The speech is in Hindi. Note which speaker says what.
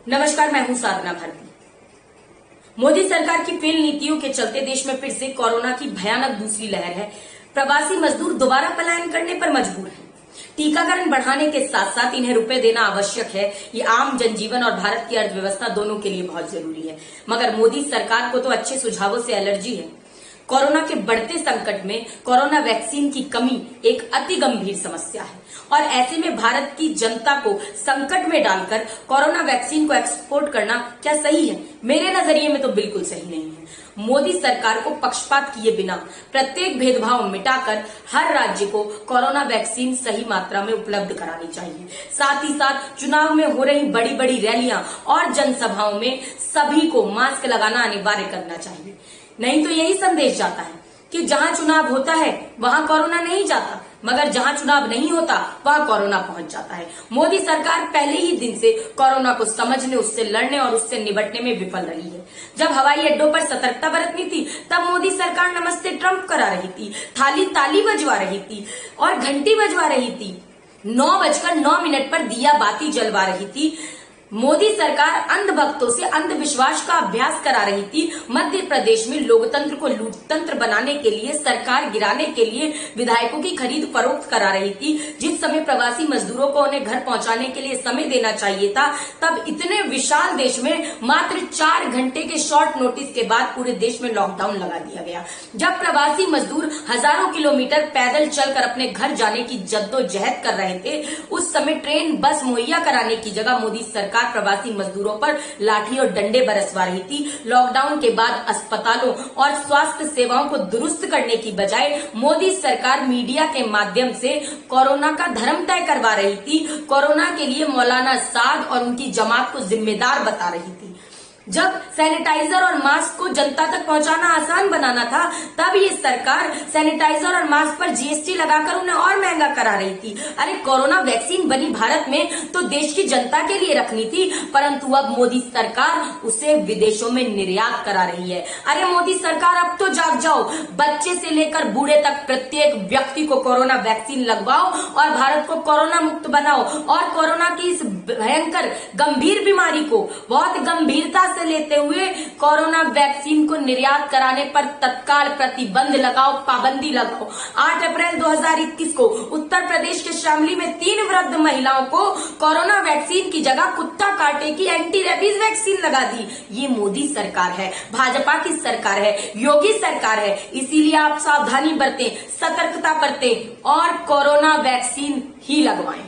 Speaker 1: नमस्कार, मैं हूं साधना भारती। मोदी सरकार की फेल नीतियों के चलते देश में फिर से कोरोना की भयानक दूसरी लहर है। प्रवासी मजदूर दोबारा पलायन करने पर मजबूर हैं। टीकाकरण बढ़ाने के साथ साथ इन्हें रुपए देना आवश्यक है। ये आम जनजीवन और भारत की अर्थव्यवस्था दोनों के लिए बहुत जरूरी है। मगर मोदी सरकार को तो अच्छे सुझावों से एलर्जी है। कोरोना के बढ़ते संकट में कोरोना वैक्सीन की कमी एक अति गंभीर समस्या है और ऐसे में भारत की जनता को संकट में डालकर कोरोना वैक्सीन को एक्सपोर्ट करना क्या सही है? मेरे नजरिए में तो बिल्कुल सही नहीं है। मोदी सरकार को पक्षपात किए बिना प्रत्येक भेदभाव मिटाकर हर राज्य को कोरोना वैक्सीन सही मात्रा में उपलब्ध करानी चाहिए। साथ ही साथ चुनाव में हो रही बड़ी बड़ी रैलियां और जनसभाओं में सभी को मास्क लगाना अनिवार्य करना चाहिए। नहीं तो यही संदेश जाता है कि जहां चुनाव होता है वहां कोरोना नहीं जाता, मगर जहां चुनाव नहीं होता वहां कोरोना पहुंच जाता है। मोदी सरकार पहले ही दिन से कोरोना को समझने, उससे लड़ने और उससे निपटने में विफल रही है। जब हवाई अड्डों पर सतर्कता बरतनी थी तब मोदी सरकार नमस्ते ट्रंप करा रही थी, थाली ताली बजवा रही थी और घंटी बजवा रही थी। 9:09 पर दिया बाती जलवा रही थी। मोदी सरकार अंधभक्तों से अंधविश्वास का अभ्यास करा रही थी। मध्य प्रदेश में लोकतंत्र को लूटतंत्र बनाने के लिए, सरकार गिराने के लिए विधायकों की खरीद फरोख्त करा रही थी। जिस समय प्रवासी मजदूरों को उन्हें घर पहुंचाने के लिए समय देना चाहिए था, तब इतने विशाल देश में मात्र 4 घंटे के शॉर्ट नोटिस के बाद पूरे देश में लॉकडाउन लगा दिया गया। जब प्रवासी मजदूर हजारों किलोमीटर पैदल चलकर अपने घर जाने की जद्दोजहद कर रहे थे, उस समय ट्रेन बस मुहैया कराने की जगह मोदी सरकार प्रवासी मजदूरों पर लाठी और डंडे बरसवा रही थी। लॉकडाउन के बाद अस्पतालों और स्वास्थ्य सेवाओं को दुरुस्त करने की बजाय मोदी सरकार मीडिया के माध्यम से कोरोना का धर्म तय करवा रही थी। कोरोना के लिए मौलाना साद और उनकी जमात को जिम्मेदार बता रही थी। जब सैनिटाइजर और मास्क को जनता तक पहुंचाना आसान बनाना था, तब ये सरकार सैनिटाइजर और मास्क पर जीएसटी लगाकर उन्हें और महंगा करा रही थी। अरे कोरोना वैक्सीन बनी भारत में तो देश की जनता के लिए रखनी थी, परंतु अब मोदी सरकार उसे विदेशों में निर्यात करा रही है। अरे मोदी सरकार, अब तो जाग जाओ। बच्चे से लेकर बूढ़े तक प्रत्येक व्यक्ति को कोरोना वैक्सीन लगवाओ और भारत को कोरोना मुक्त बनाओ और कोरोना की इस भयंकर गंभीर बीमारी को बहुत गंभीरता से लेते हुए कोरोना वैक्सीन को निर्यात कराने पर तत्काल प्रतिबंध लगाओ, पाबंदी लगाओ। 8 अप्रैल 2021 को उत्तर प्रदेश के शामली में 3 वृद्ध महिलाओं को कोरोना वैक्सीन की जगह कुत्ता काटे की एंटी रेबीज वैक्सीन लगा दी। ये मोदी सरकार है, भाजपा की सरकार है, योगी सरकार है। इसीलिए आप सावधानी बरतें, सतर्कता बरतें और कोरोना वैक्सीन ही लगवाएं।